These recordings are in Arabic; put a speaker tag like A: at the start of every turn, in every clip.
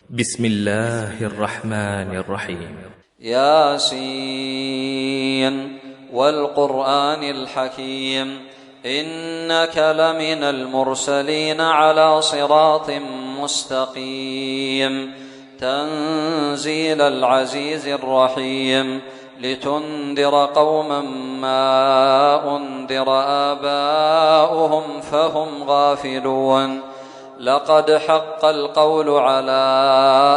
A: بسم الله الرحمن الرحيم.
B: ياسين والقرآن الحكيم إنك لمن المرسلين على صراط مستقيم تنزيل العزيز الرحيم لتنذر قوما ما أنذر آباؤهم فهم غافلون لقد حق القول على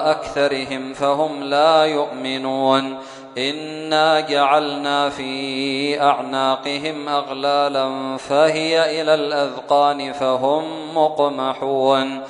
B: أكثرهم فهم لا يؤمنون إنا جعلنا في أعناقهم أغلالا فهي إلى الأذقان فهم مقمحون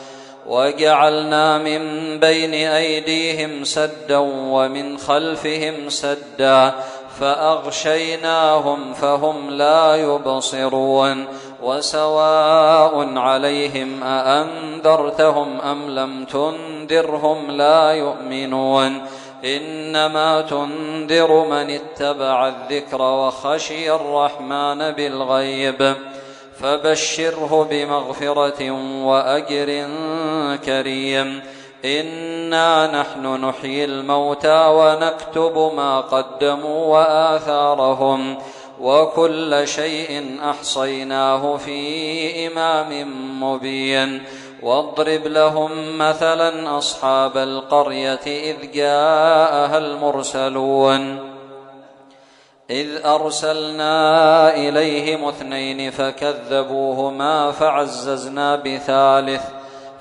B: وجعلنا من بين أيديهم سدا ومن خلفهم سدا فأغشيناهم فهم لا يبصرون وسواء عليهم أأنذرتهم أم لم تنذرهم لا يؤمنون إنما تنذر من اتبع الذكر وخشي الرحمن بالغيب فبشره بمغفرة وأجر كريم إنا نحن نحيي الموتى ونكتب ما قدموا وآثارهم وكل شيء أحصيناه في إمام مبين واضرب لهم مثلا أصحاب القرية إذ جاءها المرسلون إذ أرسلنا إليهم 2 فكذبوهما فعززنا بثالث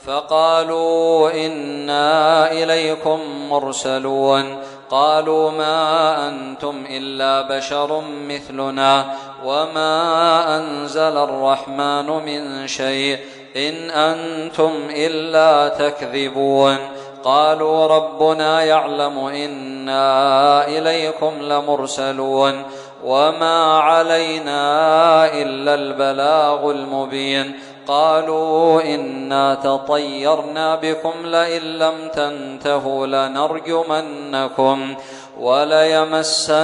B: فقالوا إنا إليكم مرسلون قالوا ما أنتم إلا بشر مثلنا وما أنزل الرحمن من شيء إن أنتم إلا تكذبون قالوا ربنا يعلم إنا إليكم لمرسلون وما علينا إلا البلاغ المبين قالوا إنا تطيرنا بكم لئن لم تنتهوا لنرجمنكم وليمسنكم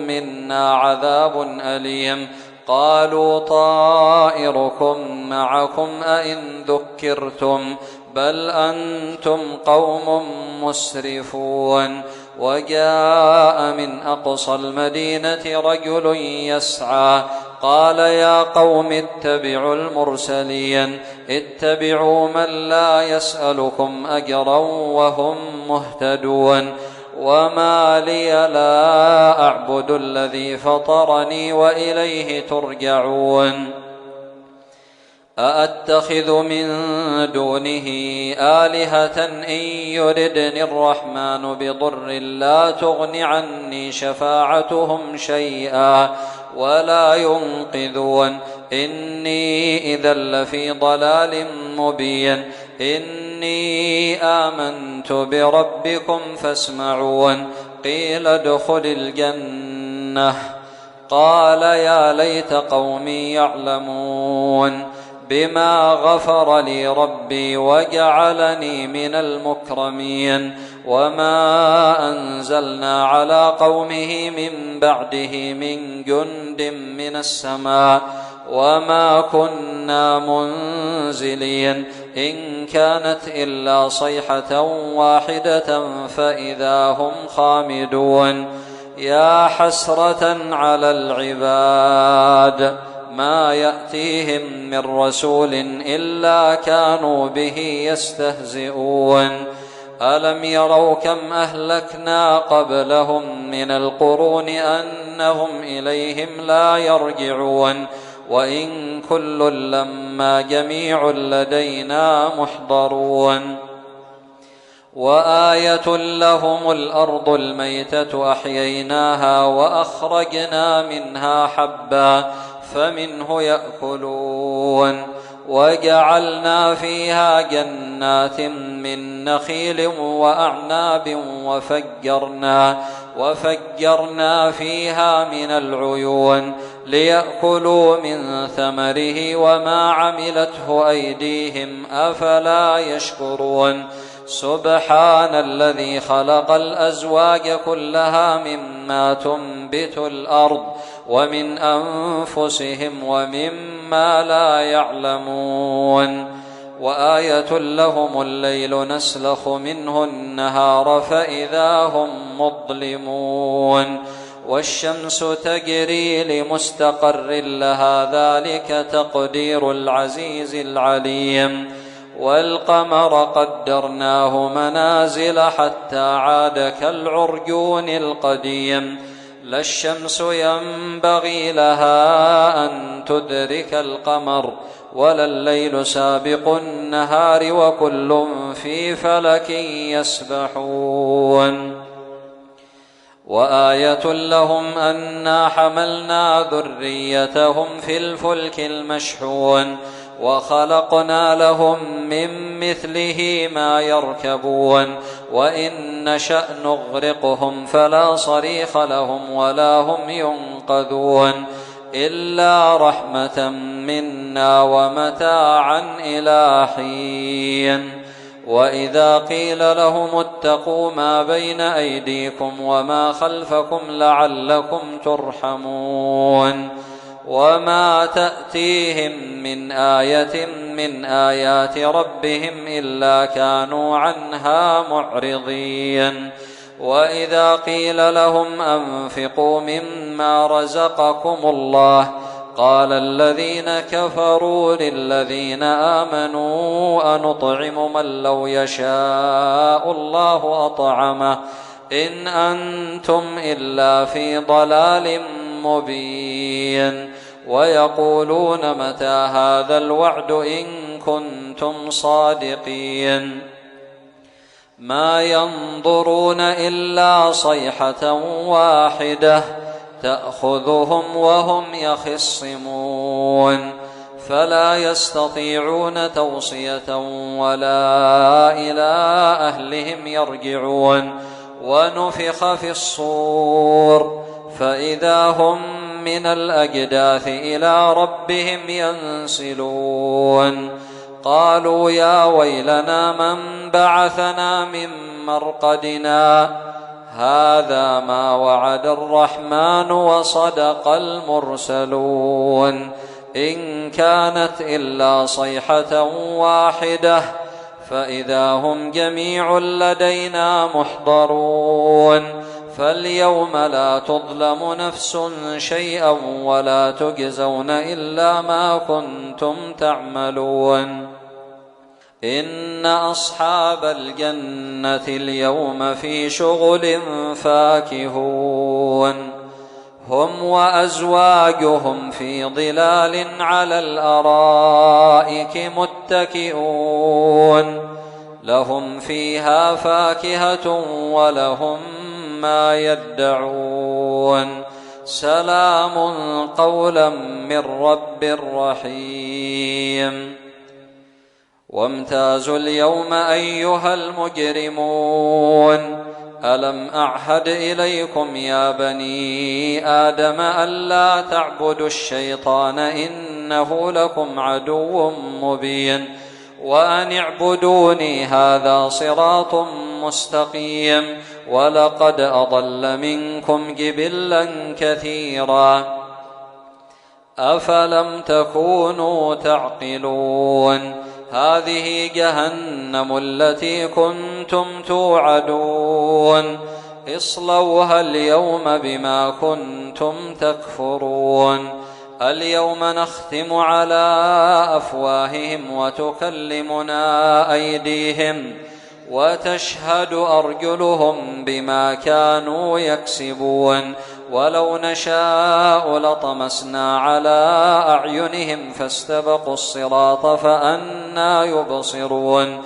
B: منا عذاب أليم قالوا طائركم معكم أئن ذكرتم بل أنتم قوم مسرفون وجاء من أقصى المدينة رجل يسعى قال يا قوم اتبعوا المرسلين اتبعوا من لا يسألكم أجرا وهم مهتدون وما لي لا أعبد الذي فطرني وإليه ترجعون أأتخذ من دونه آلهة إن يردني الرحمن بضر لا تغن عني شفاعتهم شيئا ولا ينقذون إني إذا لفي ضلال مبين إني آمنت بربكم فاسمعون قيل ادخل الجنة قال يا ليت قومي يعلمون بما غفر لي ربي وجعلني من المكرمين وما أنزلنا على قومه من بعده من جند من السماء وما كنا منزلين إن كانت إلا صيحة واحدة فإذا هم خامدون يا حسرة على العباد ما يأتيهم من رسول إلا كانوا به يستهزئون ألم يروا كم أهلكنا قبلهم من القرون أنهم إليهم لا يرجعون وإن كل لما جميع لدينا محضرون وآية لهم الأرض الميتة أحييناها وأخرجنا منها حبا فمنه يأكلون وجعلنا فيها جنات من نخيل وأعناب وفجرنا فيها من العيون ليأكلوا من ثمره وما عملته أيديهم أفلا يشكرون سبحان الذي خلق الأزواج كلها مما تنبت الأرض ومن أنفسهم ومما لا يعلمون وآية لهم الليل نسلخ منه النهار فإذا هم مظلمون والشمس تجري لمستقر لها ذلك تقدير العزيز العليم والقمر قدرناه منازل حتى عاد كالعرجون القديم لا الشمس ينبغي لها أن تدرك القمر ولا الليل سابق النهار وكل في فلك يسبحون وآية لهم أنا حملنا ذريتهم في الفلك المشحون وخلقنا لهم من مثله ما يركبون وإن نشأ نغرقهم فلا صريخ لهم ولا هم ينقذون إلا رحمة منا ومتاعا إلى حين وإذا قيل لهم اتقوا ما بين أيديكم وما خلفكم لعلكم ترحمون وما تأتيهم من آية من آيات ربهم إلا كانوا عنها معرضين وإذا قيل لهم أنفقوا مما رزقكم الله قال الذين كفروا للذين آمنوا أنطعم من لو يشاء الله أطعمه إن أنتم إلا في ضلال مبين ويقولون متى هذا الوعد إن كنتم صادقين ما ينظرون إلا صيحة واحدة تأخذهم وهم يخصمون فلا يستطيعون توصية ولا إلى أهلهم يرجعون ونفخ في الصور فإذا هم من الأجداث إلى ربهم ينسلون قالوا يا ويلنا من بعثنا من مرقدنا هذا ما وعد الرحمن وصدق المرسلون إن كانت إلا صيحة واحدة فإذا هم جميع لدينا محضرون فاليوم لا تظلم نفس شيئا ولا تجزون إلا ما كنتم تعملون إن أصحاب الجنة اليوم في شغل فاكهون هم وأزواجهم في ظلال على الأرائك متكئون لهم فيها فاكهة ولهم ما يدعون سلام قولا من رب رحيم وامتازوا اليوم أيها المجرمون ألم أعهد إليكم يا بني آدم ألا تعبدوا الشيطان إنه لكم عدو مبين وأن اعبدوني هذا صراط مستقيم ولقد أضل منكم جبلا كثيرا أفلم تكونوا تعقلون هذه جهنم التي كنتم توعدون اصلوها اليوم بما كنتم تكفرون اليوم نختم على أفواههم وتكلمنا أيديهم وتشهد أرجلهم بما كانوا يكسبون ولو نشاء لطمسنا على أعينهم فاستبقوا الصراط فأنى يبصرون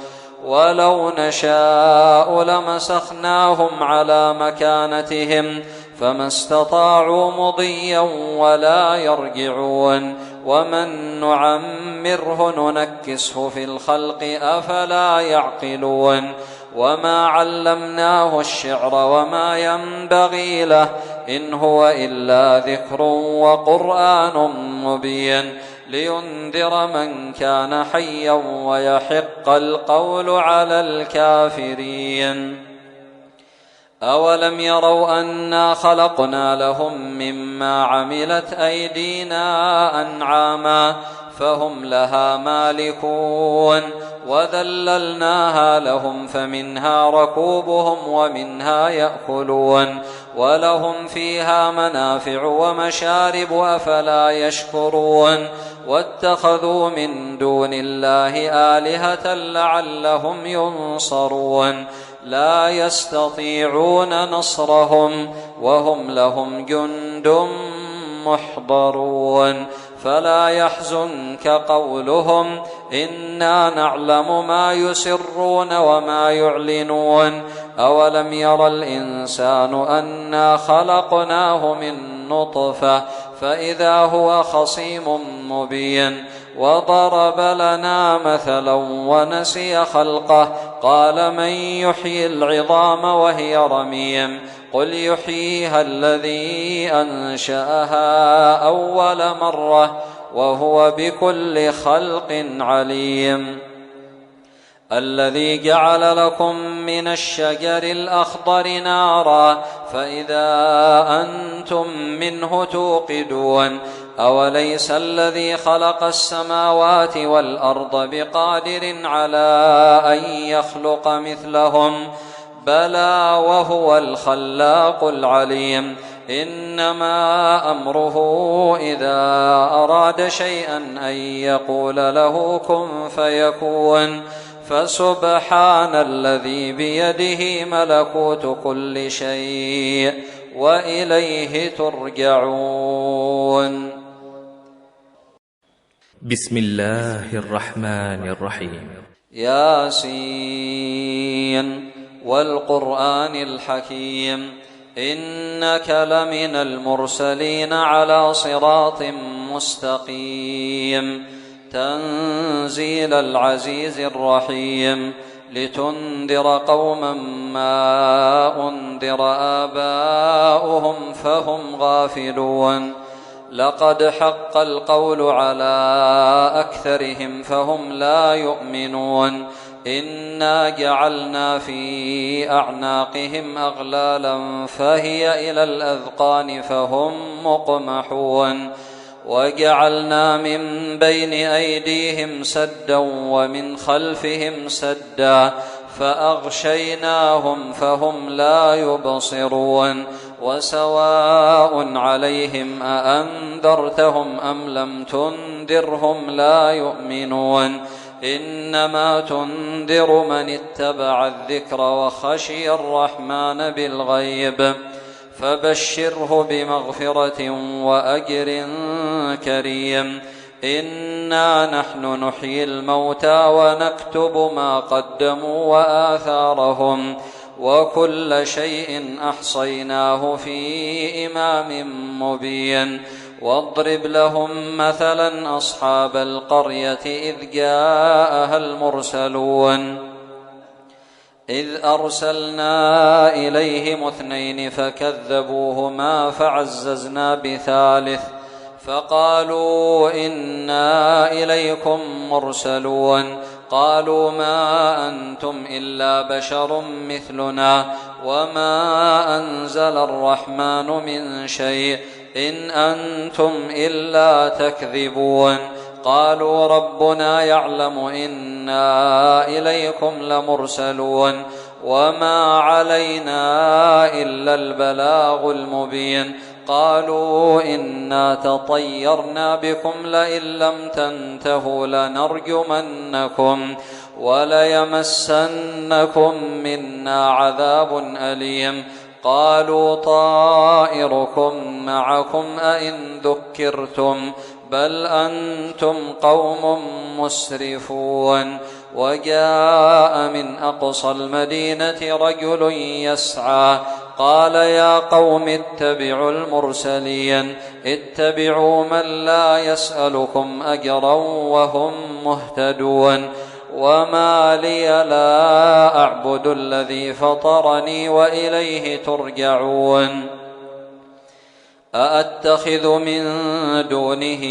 B: ولو نشاء لمسخناهم على مكانتهم فما استطاعوا مضيا ولا يرجعون ومن نعمره ننكسه في الخلق أفلا يعقلون وما علمناه الشعر وما ينبغي له إن هو إلا ذكر وقرآن مبين لينذر من كان حيا ويحق القول على الكافرين أولم يروا أنا خلقنا لهم مما عملت أيدينا أنعاما فهم لها مالكون وذللناها لهم فمنها ركوبهم ومنها يأكلون ولهم فيها منافع ومشارب أفلا يشكرون واتخذوا من دون الله آلهة لعلهم ينصرون لا يستطيعون نصرهم وهم لهم جند محضرون فلا يحزنك قولهم إنا نعلم ما يسرون وما يعلنون أولم ير الإنسان أنا خلقناه من نطفة فإذا هو خصيم مبين وضرب لنا مثلا ونسي خلقه قال من يحيي العظام وهي رميم قل يحييها الذي أنشأها أول مرة وهو بكل خلق عليم الذي جعل لكم من الشجر الأخضر نارا فإذا أنتم منه توقدون أوليس الذي خلق السماوات والأرض بقادر على أن يخلق مثلهم بلى وهو الخلاق العليم إنما أمره إذا أراد شيئا أن يقول له كن فيكون فسبحان الذي بيده ملكوت كل شيء وإليه ترجعون.
A: بسم الله الرحمن الرحيم.
B: ياسين والقرآن الحكيم إنك لمن المرسلين على صراط مستقيم تنزيل العزيز الرحيم لتنذر قوما ما أنذر آباؤهم فهم غافلون لقد حق القول على أكثرهم فهم لا يؤمنون إنا جعلنا في أعناقهم أغلالا فهي إلى الأذقان فهم مقمحون وجعلنا من بين أيديهم سدا ومن خلفهم سدا فأغشيناهم فهم لا يبصرون وسواء عليهم أأنذرتهم أم لم تنذرهم لا يؤمنون إنما تنذر من اتبع الذكر وخشي الرحمن بالغيب فبشره بمغفرة وأجر كريم إنا نحن نحيي الموتى ونكتب ما قدموا وآثارهم وكل شيء أحصيناه في إمام مبين واضرب لهم مثلا أصحاب القرية إذ جاءها المرسلون إذ أرسلنا إليهم 2 فكذبوهما فعززنا بثالث فقالوا إنا إليكم مرسلون قالوا ما أنتم إلا بشر مثلنا وما أنزل الرحمن من شيء إن أنتم إلا تكذبون قالوا ربنا يعلم إنا إليكم لمرسلون وما علينا إلا البلاغ المبين قالوا إنا تطيرنا بكم لئن لم تنتهوا لنرجمنكم وليمسنكم منا عذاب أليم قالوا طائركم معكم أئن ذكرتم بل أنتم قوم مسرفون وجاء من أقصى المدينة رجل يسعى قال يا قوم اتبعوا المرسلين اتبعوا من لا يسألكم أجرا وهم مهتدون وما لي لا أعبد الذي فطرني وإليه ترجعون أأتخذ من دونه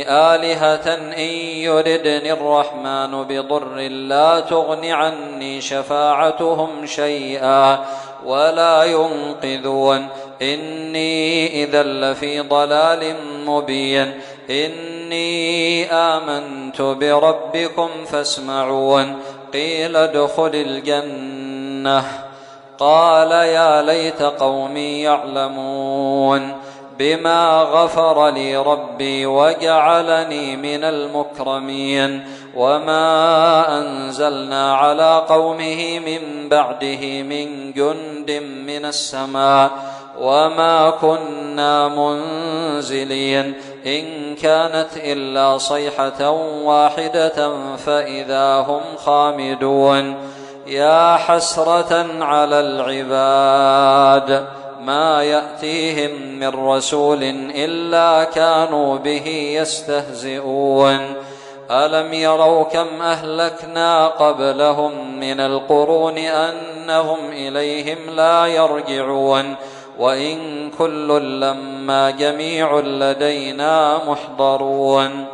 B: آلهة إن يردني الرحمن بضر لا تغن عني شفاعتهم شيئا ولا ينقذون إني إذا لفي ضلال مبين إن إني آمنت بربكم فاسمعون قيل ادخل الجنة قال يا ليت قومي يعلمون بما غفر لي ربي وجعلني من المكرمين وما أنزلنا على قومه من بعده من جند من السماء وما كنا منزلين إن كانت إلا صيحة واحدة فإذا هم خامدون يا حسرة على العباد ما يأتيهم من رسول إلا كانوا به يستهزئون ألم يروا كم أهلكنا قبلهم من القرون أنهم إليهم لا يرجعون وإن كل لما جميع لدينا محضرون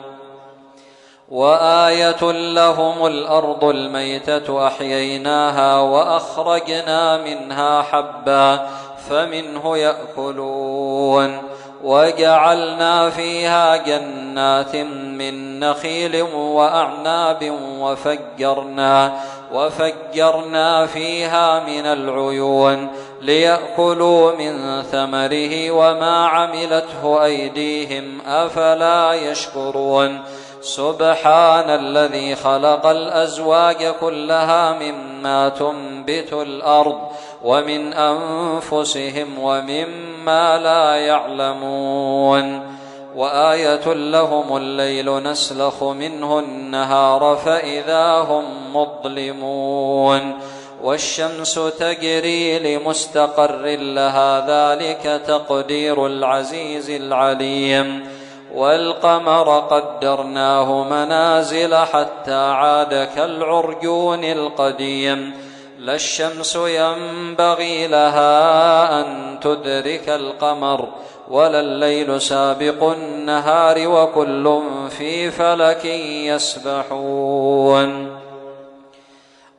B: وآية لهم الأرض الميتة أحييناها وأخرجنا منها حبا فمنه يأكلون وجعلنا فيها جنات من نخيل وأعناب وفجرنا فيها من العيون ليأكلوا من ثمره وما عملته أيديهم أفلا يشكرون سبحان الذي خلق الأزواج كلها مما تنبت الأرض ومن أنفسهم ومما لا يعلمون وآية لهم الليل نسلخ منه النهار فإذا هم مظلمون والشمس تجري لمستقر لها ذلك تقدير العزيز العليم والقمر قدرناه منازل حتى عاد كالعرجون القديم لا الشمس ينبغي لها أن تدرك القمر ولا الليل سابق النهار وكل في فلك يسبحون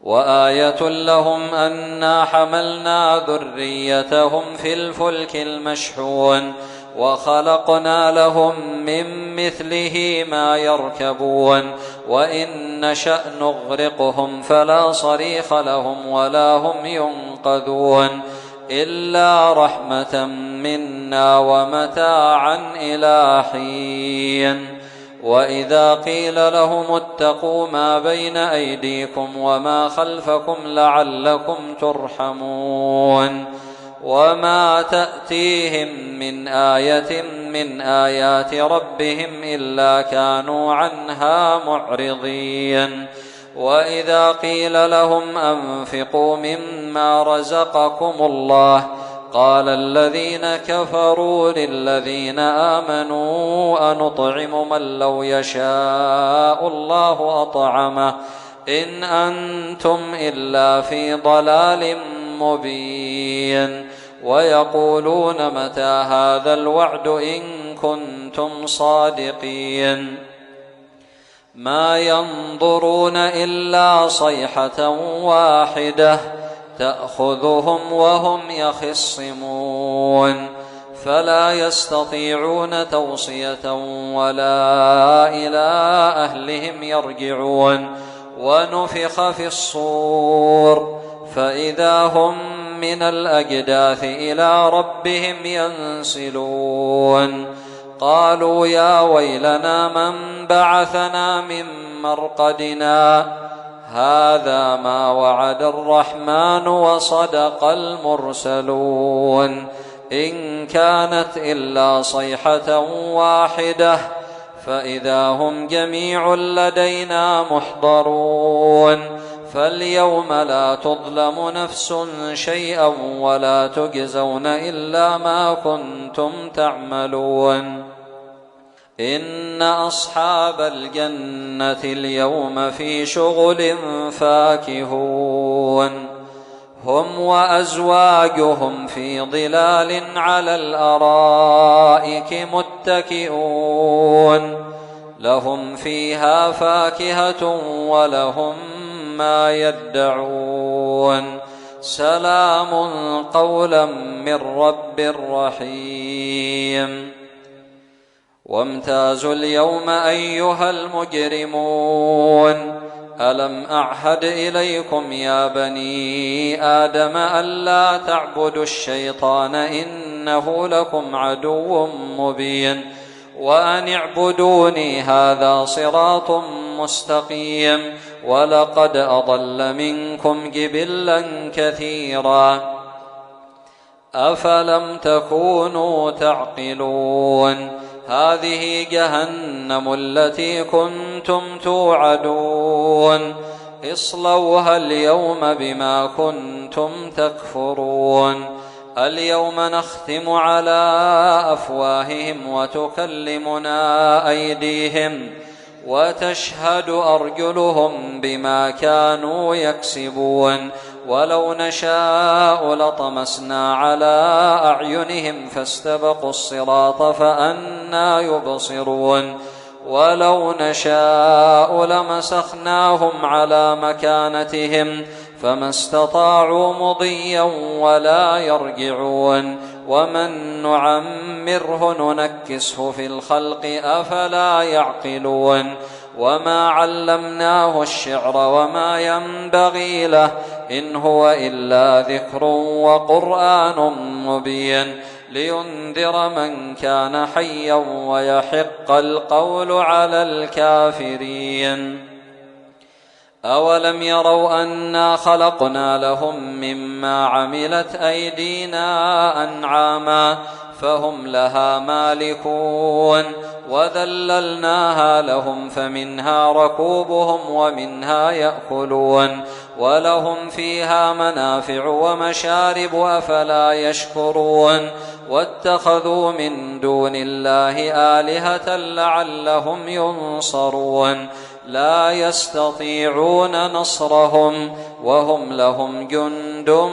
B: وآية لهم أنا حملنا ذريتهم في الفلك المشحون وخلقنا لهم من مثله ما يركبون وإن نشأ نغرقهم فلا صريخ لهم ولا هم ينقذون إلا رحمة منا ومتاعا إلى حين وإذا قيل لهم اتقوا ما بين أيديكم وما خلفكم لعلكم ترحمون وما تأتيهم من آية من آيات ربهم إلا كانوا عنها معرضين وإذا قيل لهم أنفقوا مما رزقكم الله قال الذين كفروا للذين آمنوا أنطعم من لو يشاء الله أطعمه إن أنتم إلا في ضلال مبين ويقولون متى هذا الوعد إن كنتم صادقين ما ينظرون إلا صيحة واحدة تأخذهم وهم يخصمون فلا يستطيعون توصية ولا إلى أهلهم يرجعون ونفخ في الصور فإذا هم من الأجداث إلى ربهم ينسلون قالوا يا ويلنا من بعثنا من مرقدنا هذا ما وعد الرحمن وصدق المرسلون إن كانت إلا صيحة واحدة فإذا هم جميع لدينا محضرون فاليوم لا تظلم نفس شيئا ولا تجزون إلا ما كنتم تعملون إن أصحاب الجنة اليوم في شغل فاكهون هم وأزواجهم في ظلال على الأرائك متكئون لهم فيها فاكهة ولهم ما يدعون سلام قولا من رب رحيم وامتازوا اليوم أيها المجرمون ألم أعهد إليكم يا بني آدم ألا تعبدوا الشيطان إنه لكم عدو مبين وأن اعبدوني هذا صراط مستقيم ولقد أضل منكم جبلا كثيرا أفلم تكونوا تعقلون هذه جهنم التي كنتم توعدون اصلوها اليوم بما كنتم تكفرون اليوم نختم على أفواههم وتكلمنا أيديهم وتشهد أرجلهم بما كانوا يكسبون ولو نشاء لطمسنا على أعينهم فاستبقوا الصراط فأنى يبصرون ولو نشاء لمسخناهم على مكانتهم فما استطاعوا مضيا ولا يرجعون ومن نعمره ننكسه في الخلق أفلا يعقلون وما علمناه الشعر وما ينبغي له إن هو إلا ذكر وقرآن مبين لينذر من كان حيا ويحق القول على الكافرين أولم يروا أنا خلقنا لهم مما عملت أيدينا أنعاما فهم لها مالكون وذللناها لهم فمنها ركوبهم ومنها يأكلون ولهم فيها منافع ومشارب أفلا يشكرون واتخذوا من دون الله آلهة لعلهم ينصرون لا يستطيعون نصرهم وهم لهم جند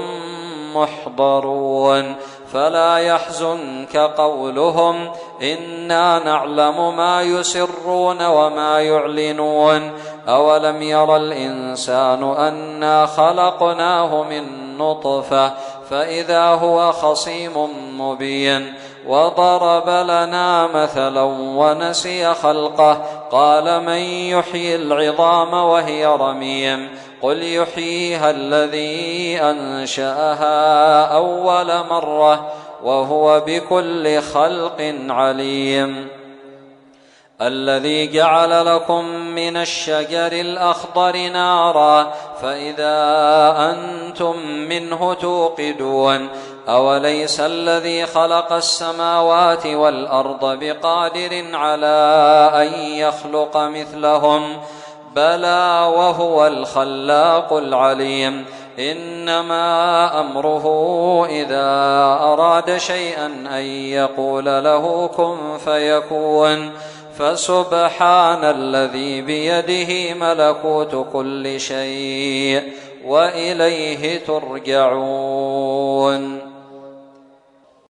B: محضرون فلا يحزنك قولهم إنا نعلم ما يسرون وما يعلنون أولم ير الإنسان أنا خلقناه من نطفة فإذا هو خصيم مبين وضرب لنا مثلا ونسي خلقه قال من يحيي العظام وهي رميم قل يحييها الذي أنشأها أول مرة وهو بكل خلق عليم الذي جعل لكم من الشجر الأخضر نارا فإذا أنتم منه توقدون أوليس الذي خلق السماوات والأرض بقادر على أن يخلق مثلهم بلى وهو الخلاق العليم إنما أمره إذا أراد شيئا أن يقول له كن فيكون فسبحان الذي بيده ملكوت كل شيء وإليه ترجعون